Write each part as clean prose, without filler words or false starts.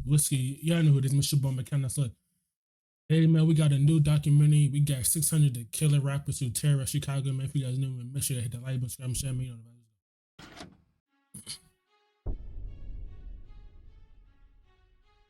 Whiskey, y'all know who this Mr. Boy McKenna. So, hey man, we got a new documentary. We got 600 the killer rappers who terrorize Chicago. Man, if you guys new, make sure you hit the like button, subscribe, share, me.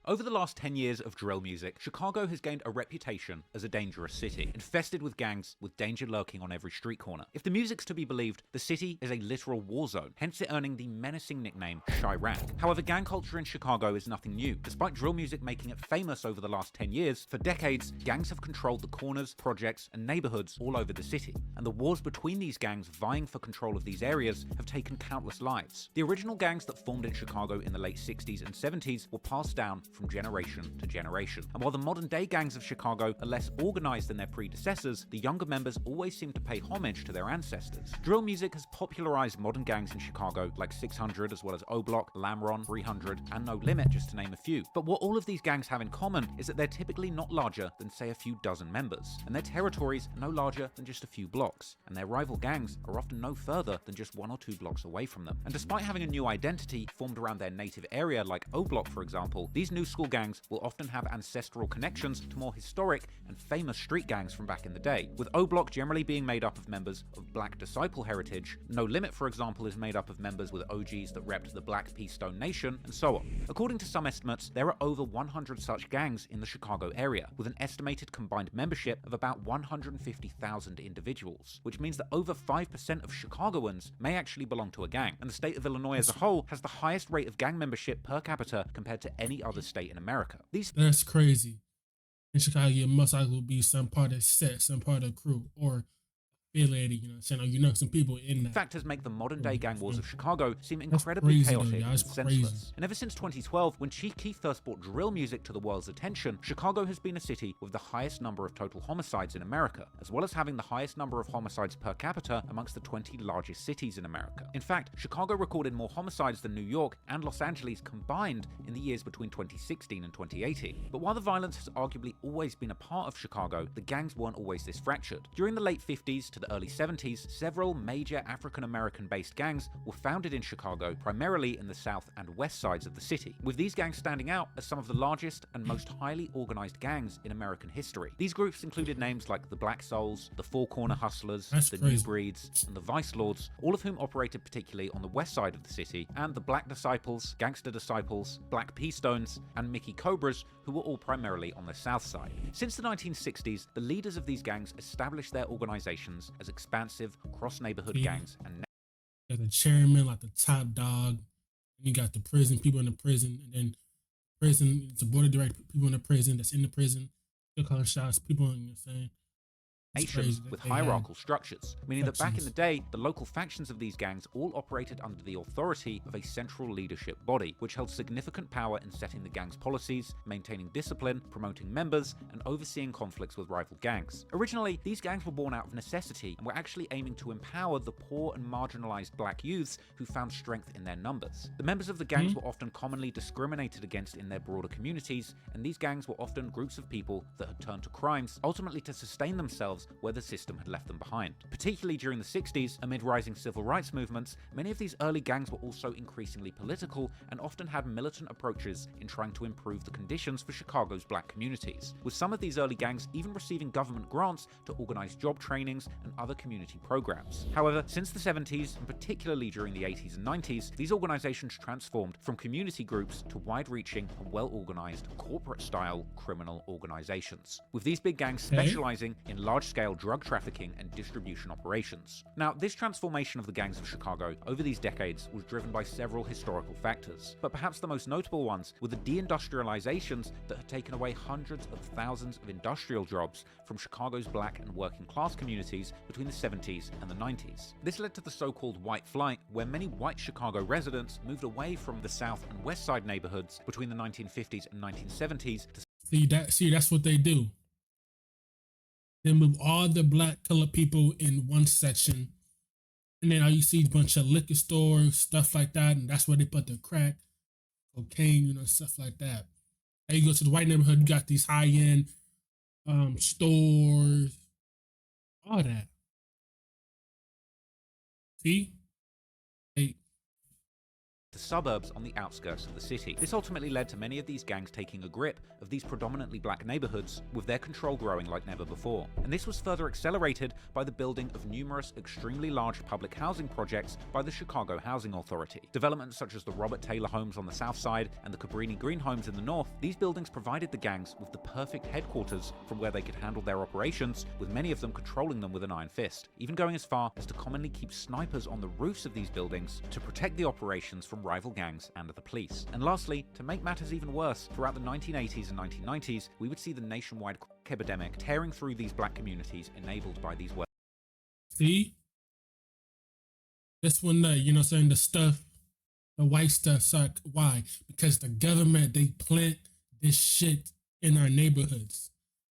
Over the last 10 years of drill music, Chicago has gained a reputation as a dangerous city, infested with gangs with danger lurking on every street corner. If the music's to be believed, the city is a literal war zone, hence it earning the menacing nickname Chirac. However, gang culture in Chicago is nothing new. Despite drill music making it famous over the last 10 years, for decades, gangs have controlled the corners, projects, and neighborhoods all over the city. And the wars between these gangs vying for control of these areas have taken countless lives. The original gangs that formed in Chicago in the late 60s and 70s were passed down from generation to generation. And while the modern day gangs of Chicago are less organized than their predecessors, the younger members always seem to pay homage to their ancestors. Drill music has popularized modern gangs in Chicago like 600 as well as O-Block, Lamron, 300, and No Limit, just to name a few. But what all of these gangs have in common is that they're typically not larger than say a few dozen members, and their territories no larger than just a few blocks, and their rival gangs are often no further than just 1 or 2 blocks away from them. And despite having a new identity formed around their native area like O-Block for example, these new school gangs will often have ancestral connections to more historic and famous street gangs from back in the day, with O-Block generally being made up of members of Black disciple heritage. No Limit, for example, is made up of members with OGs that repped the Black P Stone Nation, and so on. According to some estimates, there are over 100 such gangs in the Chicago area, with an estimated combined membership of about 150,000 individuals, which means that over 5% of Chicagoans may actually belong to a gang, and the state of Illinois as a whole has the highest rate of gang membership per capita compared to any other state in America. That's crazy. In Chicago, you must either be some part of set, some part of crew, or affiliated, you know what I'm saying? Or you know some people in that. Factors make the modern-day gang wars of Chicago seem That's incredibly crazy, chaotic though, and that's senseless. crazy. And ever since 2012, when Chief Keef first brought drill music to the world's attention, Chicago has been a city with the highest number of total homicides in America, as well as having the highest number of homicides per capita amongst the 20 largest cities in America. In fact, Chicago recorded more homicides than New York and Los Angeles combined in the years between 2016 and 2018. But while the violence has arguably always been a part of Chicago, the gangs weren't always this fractured. During the late 50s to the early 70s, several major African-American based gangs were founded in Chicago, primarily in the south and west sides of the city, with these gangs standing out as some of the largest and most highly organized gangs in American history. These groups included names like the Black Souls, the Four Corner Hustlers, the New Breeds, and the Vice Lords, all of whom operated particularly on the west side of the city, and the Black Disciples, Gangster Disciples, Black P Stones, and Mickey Cobras, who were all primarily on the south side. Since the 1960s, the leaders of these gangs established their organizations as expansive cross-neighborhood gangs and you got the chairman, like the top dog, and you got the prison, people in the prison, and then prison, it's a board of directors, people in the prison that's in the prison, still calling shots, people, you know what I'm saying? with hierarchical structures, meaning that back in the day, the local factions of these gangs all operated under the authority of a central leadership body, which held significant power in setting the gang's policies, maintaining discipline, promoting members, and overseeing conflicts with rival gangs. Originally, these gangs were born out of necessity and were actually aiming to empower the poor and marginalized black youths who found strength in their numbers. The members of the gangs were often commonly discriminated against in their broader communities, and these gangs were often groups of people that had turned to crimes, ultimately to sustain themselves where the system had left them behind. Particularly during the 60s, amid rising civil rights movements, many of these early gangs were also increasingly political and often had militant approaches in trying to improve the conditions for Chicago's black communities, with some of these early gangs even receiving government grants to organize job trainings and other community programs. However, since the 70s, and particularly during the 80s and 90s, these organizations transformed from community groups to wide-reaching and well-organized corporate-style criminal organizations, with these big gangs specializing in large-scale drug trafficking and distribution operations. Now, this transformation of the gangs of Chicago over these decades was driven by several historical factors, but perhaps the most notable ones were the deindustrializations that had taken away hundreds of thousands of industrial jobs from Chicago's black and working class communities between the 70s and the 90s. This led to the so-called white flight, where many white Chicago residents moved away from the south and west side neighborhoods between the 1950s and 1970s to that's what they do. They move all the black colored people in one section, and then all you see is a bunch of liquor stores, stuff like that, and that's where they put the crack, cocaine, you know, stuff like that. And you go to the white neighborhood, you got these high-end stores, all that. See? to suburbs on the outskirts of the city. This ultimately led to many of these gangs taking a grip of these predominantly black neighborhoods, with their control growing like never before. And this was further accelerated by the building of numerous extremely large public housing projects by the Chicago Housing Authority. Developments such as the Robert Taylor homes on the south side and the Cabrini Green homes in the north, these buildings provided the gangs with the perfect headquarters from where they could handle their operations, with many of them controlling them with an iron fist, even going as far as to commonly keep snipers on the roofs of these buildings to protect the operations from rival gangs and the police. And lastly, to make matters even worse, throughout the 1980s and 1990s, we would see the nationwide crack epidemic tearing through these black communities enabled by these. See? This one, you know what I'm saying? The stuff, the white stuff suck. Why? Because the government, they plant this shit in our neighborhoods.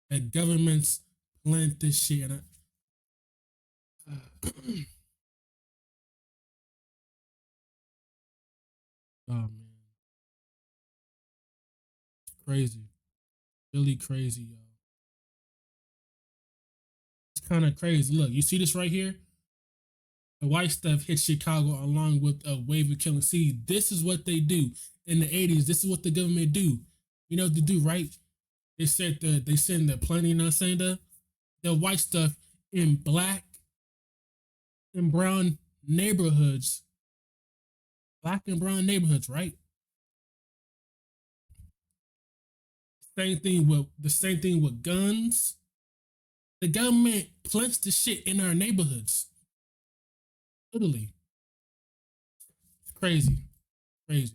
The governments plant this shit in our... Oh, man. It's crazy. Really crazy, yo. It's kind of crazy. Look, you see this right here? The white stuff hit Chicago along with a wave of killing. See, this is what they do in the 80s. This is what the government do. You know what they do, right? They said they send the plenty, you know what I'm saying? The white stuff in black and brown neighborhoods. Black and brown neighborhoods, right? The same thing with guns. The government plants the shit in our neighborhoods. Literally. Crazy. Crazy.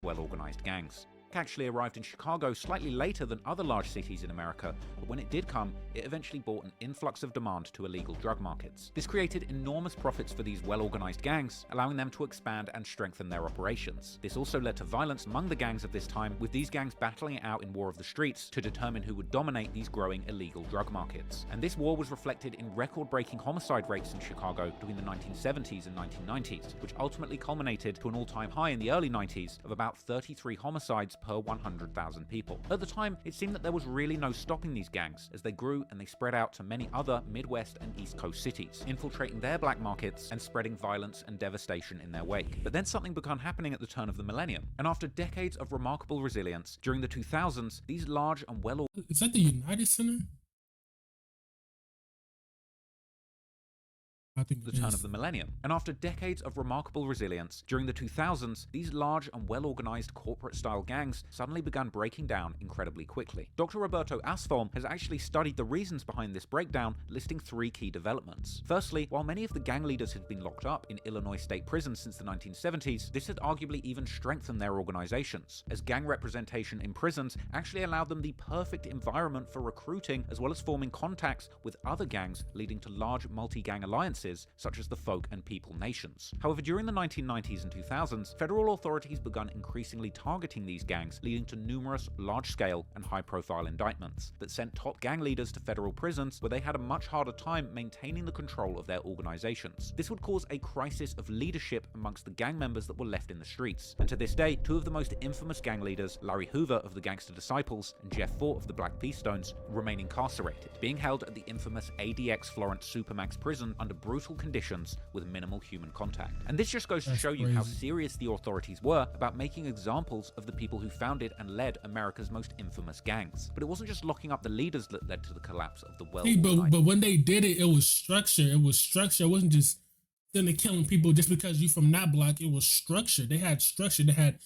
Well-organized gangs. Actually arrived in Chicago slightly later than other large cities in America, but when it did come, it eventually brought an influx of demand to illegal drug markets. This created enormous profits for these well-organized gangs, allowing them to expand and strengthen their operations. This also led to violence among the gangs of this time, with these gangs battling it out in War of the Streets to determine who would dominate these growing illegal drug markets. And this war was reflected in record-breaking homicide rates in Chicago between the 1970s and 1990s, which ultimately culminated to an all-time high in the early 90s of about 33 homicides per 100,000 people. At the time, it seemed that there was really no stopping these gangs as they grew and they spread out to many other Midwest and East Coast cities, infiltrating their black markets and spreading violence and devastation in their wake. But then something began happening at the turn of the millennium, and after decades of remarkable resilience, during the 2000s, these large and well... Is that the United Center? I think the turn of the millennium. And after decades of remarkable resilience, during the 2000s, these large and well-organized corporate-style gangs suddenly began breaking down incredibly quickly. Dr. Roberto Asfalm has actually studied the reasons behind this breakdown, listing 3 key developments. Firstly, while many of the gang leaders had been locked up in Illinois state prisons since the 1970s, this had arguably even strengthened their organizations, as gang representation in prisons actually allowed them the perfect environment for recruiting as well as forming contacts with other gangs, leading to large multi-gang alliances such as the Folk and People Nations. However, during the 1990s and 2000s, federal authorities began increasingly targeting these gangs, leading to numerous large-scale and high-profile indictments that sent top gang leaders to federal prisons where they had a much harder time maintaining the control of their organizations. This would cause a crisis of leadership amongst the gang members that were left in the streets. And to this day, 2 of the most infamous gang leaders, Larry Hoover of the Gangster Disciples and Jeff Fort of the Black Peace Stones, remain incarcerated, being held at the infamous ADX Florence Supermax prison under brutal conditions with minimal human contact. And this just goes to show you how serious the authorities were about making examples of the people who founded and led America's most infamous gangs. But it wasn't just locking up the leaders that led to the collapse of the well. But when they did it, it was structure. It was structure. It wasn't just then they're killing people just because you from that block. It was structure. They had structure. They had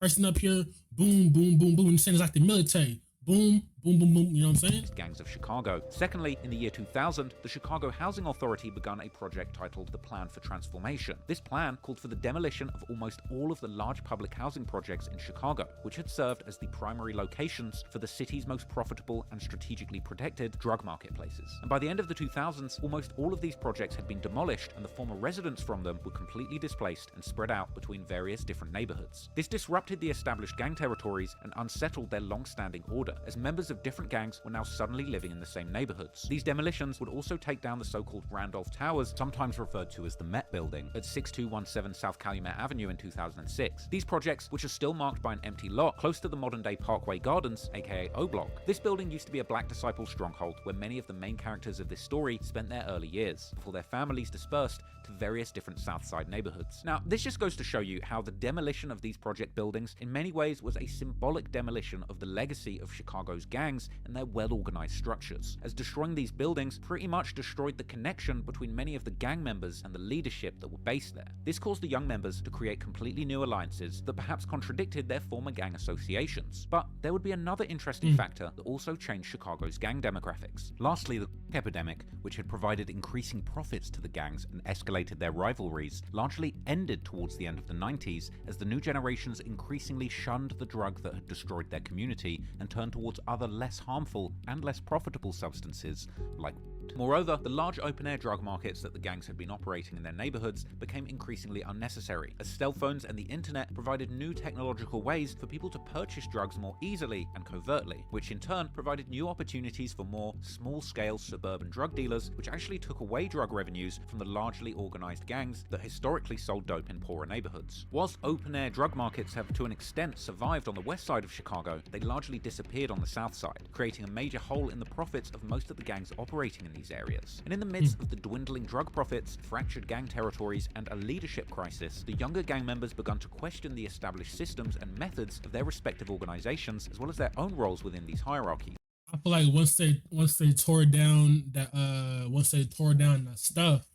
person up here, boom, boom, boom, boom. And it's like the military. Boom, boom, boom, boom, you know what I'm saying? Gangs of Chicago. Secondly, in the year 2000, the Chicago Housing Authority began a project titled the Plan for Transformation. This plan called for the demolition of almost all of the large public housing projects in Chicago, which had served as the primary locations for the city's most profitable and strategically protected drug marketplaces. And by the end of the 2000s, almost all of these projects had been demolished and the former residents from them were completely displaced and spread out between various different neighborhoods. This disrupted the established gang territories and unsettled their long-standing order, as members of different gangs were now suddenly living in the same neighborhoods. These demolitions would also take down the so-called Randolph Towers, sometimes referred to as the Met Building, at 6217 South Calumet Avenue in 2006. These projects, which are still marked by an empty lot close to the modern-day Parkway Gardens, aka O-Block. This building used to be a Black disciple stronghold where many of the main characters of this story spent their early years, before their families dispersed to various different South Side neighborhoods. Now, this just goes to show you how the demolition of these project buildings in many ways was a symbolic demolition of the legacy of Chicago's gangs and their well-organized structures, as destroying these buildings pretty much destroyed the connection between many of the gang members and the leadership that were based there. This caused the young members to create completely new alliances that perhaps contradicted their former gang associations. But there would be another interesting factor that also changed Chicago's gang demographics. Lastly, the epidemic, which had provided increasing profits to the gangs and escalated their rivalries, largely ended towards the end of the 90s as the new generations increasingly shunned the drug that had destroyed their community and turned towards other less harmful and less profitable substances like Moreover, the large open-air drug markets that the gangs had been operating in their neighborhoods became increasingly unnecessary, as cell phones and the internet provided new technological ways for people to purchase drugs more easily and covertly, which in turn provided new opportunities for more small-scale suburban drug dealers, which actually took away drug revenues from the largely organized gangs that historically sold dope in poorer neighborhoods. Whilst open-air drug markets have to an extent survived on the west side of Chicago, they largely disappeared on the south side, creating a major hole in the profits of most of the gangs operating in these areas. And in the midst of the dwindling drug profits, fractured gang territories, and a leadership crisis, the younger gang members began to question the established systems and methods of their respective organizations, as well as their own roles within these hierarchies. I feel like once they tore down that stuff,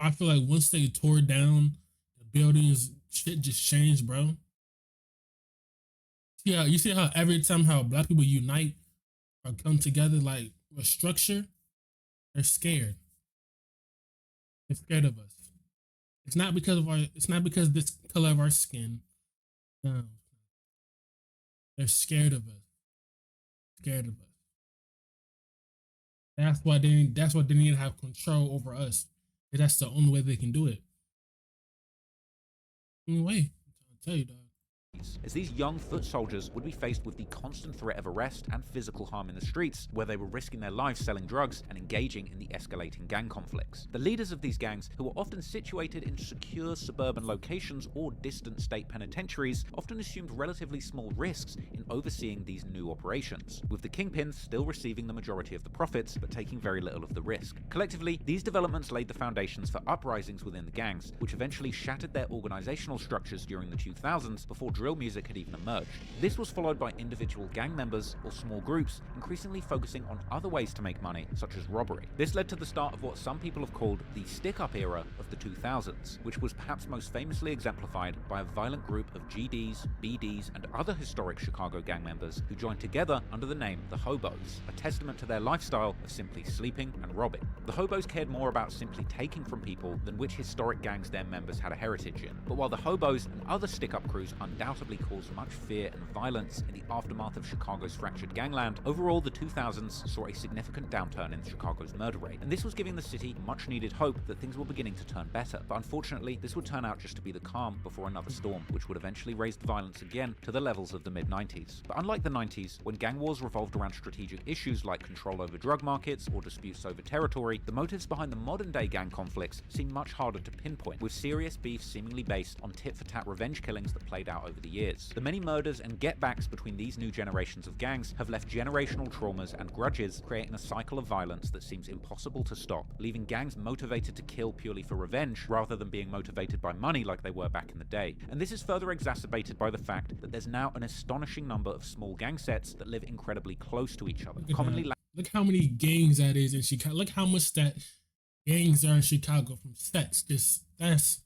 I feel like once they tore down the buildings, shit just changed, bro. Yeah, you see how every time how black people unite or come together like with structure, they're scared. They're scared of us. It's not because of our. It's not because of this color of our skin. No, they're scared of us. Scared of us. That's why they. That's why they need to have control over us. And that's the only way they can do it. Anyway, I'll tell you, dog. As these young foot soldiers would be faced with the constant threat of arrest and physical harm in the streets, where they were risking their lives selling drugs and engaging in the escalating gang conflicts. The leaders of these gangs, who were often situated in secure suburban locations or distant state penitentiaries, often assumed relatively small risks in overseeing these new operations, with the kingpins still receiving the majority of the profits but taking very little of the risk. Collectively, these developments laid the foundations for uprisings within the gangs, which eventually shattered their organizational structures during the 2000s before drill music had even emerged. This was followed by individual gang members or small groups increasingly focusing on other ways to make money, such as robbery. This led to the start of what some people have called the stick-up era of the 2000s, which was perhaps most famously exemplified by a violent group of GDs, BDs, and other historic Chicago gang members who joined together under the name the Hobos, a testament to their lifestyle of simply sleeping and robbing. The Hobos cared more about simply taking from people than which historic gangs their members had a heritage in. But while the Hobos and other stick-up crews undoubtedly caused much fear and violence in the aftermath of Chicago's fractured gangland, overall the 2000s saw a significant downturn in Chicago's murder rate, and this was giving the city much needed hope that things were beginning to turn better. But unfortunately, this would turn out just to be the calm before another storm, which would eventually raise violence again to the levels of the mid-90s. But unlike the 90s, when gang wars revolved around strategic issues like control over drug markets or disputes over territory, the motives behind the modern-day gang conflicts seem much harder to pinpoint, with serious beef seemingly based on tit-for-tat revenge killings that played out over the years. The many murders and get-backs between these new generations of gangs have left generational traumas and grudges, creating a cycle of violence that seems impossible to stop, leaving gangs motivated to kill purely for revenge rather than being motivated by money like they were back in the day. And this is further exacerbated by the fact that there's now an astonishing number of small gang sets that live incredibly close to each other. Look how many gangs that is in Chicago. Look how much that gangs are in Chicago from sets. That's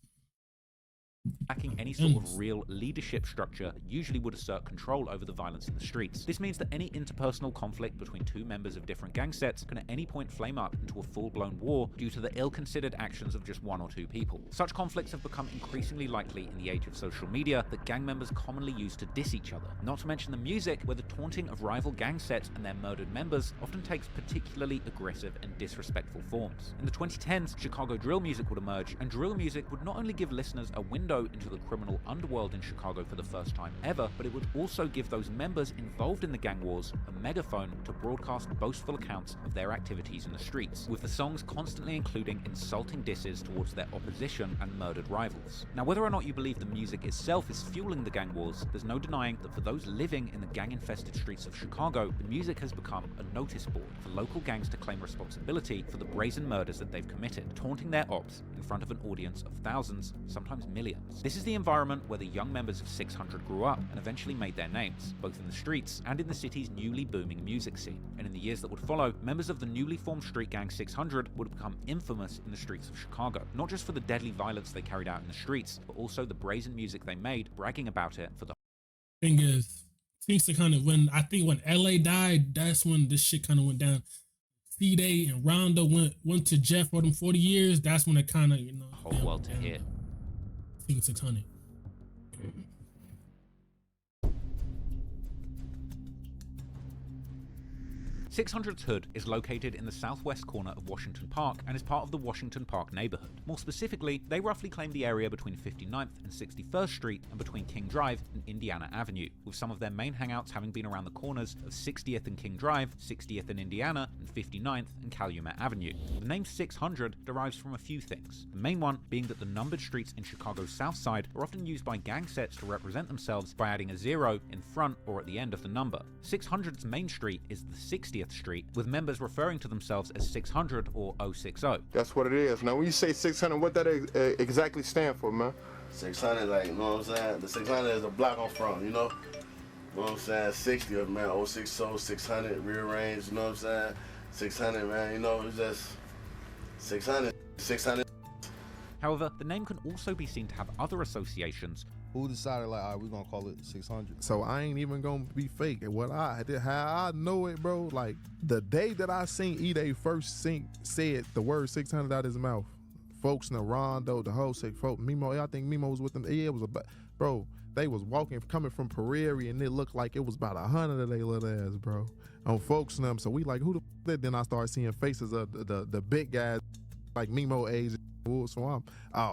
lacking any sort of real leadership structure that usually would assert control over the violence in the streets. This means that any interpersonal conflict between two members of different gang sets can at any point flame up into a full-blown war due to the ill-considered actions of just one or two people. Such conflicts have become increasingly likely in the age of social media that gang members commonly use to diss each other, not to mention the music, where the taunting of rival gang sets and their murdered members often takes particularly aggressive and disrespectful forms. In the 2010s, Chicago drill music would emerge, and drill music would not only give listeners a window window into the criminal underworld in Chicago for the first time ever, but it would also give those members involved in the gang wars a megaphone to broadcast boastful accounts of their activities in the streets, with the songs constantly including insulting disses towards their opposition and murdered rivals. Now, whether or not you believe the music itself is fueling the gang wars, there's no denying that for those living in the gang-infested streets of Chicago, the music has become a notice board for local gangs to claim responsibility for the brazen murders that they've committed, taunting their ops in front of an audience of thousands, sometimes millions. This is the environment where the young members of 600 grew up and eventually made their names, both in the streets and in the city's newly booming music scene. And in the years that would follow, members of the newly formed street gang 600 would become infamous in the streets of Chicago, not just for the deadly violence they carried out in the streets, but also the brazen music they made, bragging about it for the Thing is, seems to kind of when LA died, that's when this shit kind of went down. C-Day and Rondo went to Jeff for them 40 years. That's when it kind of, whole world to hear. Team 600. 600's hood is located in the southwest corner of Washington Park and is part of the Washington Park neighborhood. More specifically, they roughly claim the area between 59th and 61st Street and between King Drive and Indiana Avenue, with some of their main hangouts having been around the corners of 60th and King Drive, 60th and Indiana, and 59th and Calumet Avenue. The name 600 derives from a few things, the main one being that the numbered streets in Chicago's south side are often used by gang sets to represent themselves by adding a 0 in front or at the end of the number. 600's main street is the 60th Street, with members referring to themselves as 600 or 060. That's what it is. Now, when you say 600, what that exactly stand for, man? 600, like, you know what I'm saying? The 600 is a block I'm from, you know? You know what I'm saying? 60, man, 060, 600, rear range, you know what I'm saying? 600, man, you know, it's just 600, 600. However, the name can also be seen to have other associations. Who decided, like, all right, we're gonna call it 600? So I ain't even gonna be fake. What I did, how I know it, bro, like the day that I seen E-Day first said the word 600 out his mouth, folks in the Rondo, the whole sick folk, Mimo, I think Mimo was with them. Yeah, it was bro, they was walking, coming from Prairie, and it looked like it was about 100 of they little ass, bro, on folks and them. So we like, who the that? Then I started seeing faces of the big guys, like Mimo age. So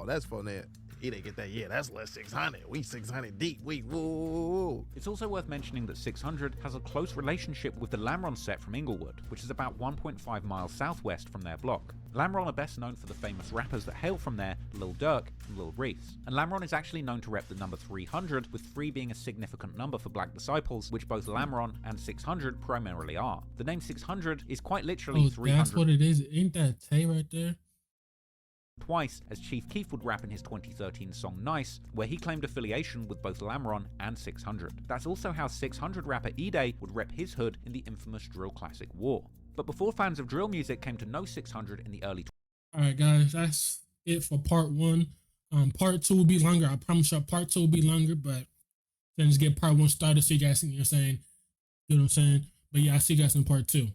that's for that. He didn't get that. Yeah, that's less 600. We 600 deep. Whoa. It's also worth mentioning that 600 has a close relationship with the Lamron set from Inglewood, which is about 1.5 miles southwest from their block. Lamron are best known for the famous rappers that hail from there, Lil Durk and Lil Reese. And Lamron is actually known to rep the number 300, with 3 being a significant number for Black disciples, which both Lamron and 600 primarily are. The name 600 is quite literally 300. That's what it is. Ain't that Tay right there? Twice, as Chief Keef would rap in his 2013 song Nice, where he claimed affiliation with both Lamron and 600. That's also how 600 rapper E-Day would rep his hood in the infamous drill classic War. But before fans of drill music came to know 600 in the early Alright guys, that's it for part 1. Part 2 will be longer. I promise you part 2 will be longer, but then just get part 1 started so you guys see what I'm saying. You know what I'm saying? But yeah, I'll see you guys in part 2.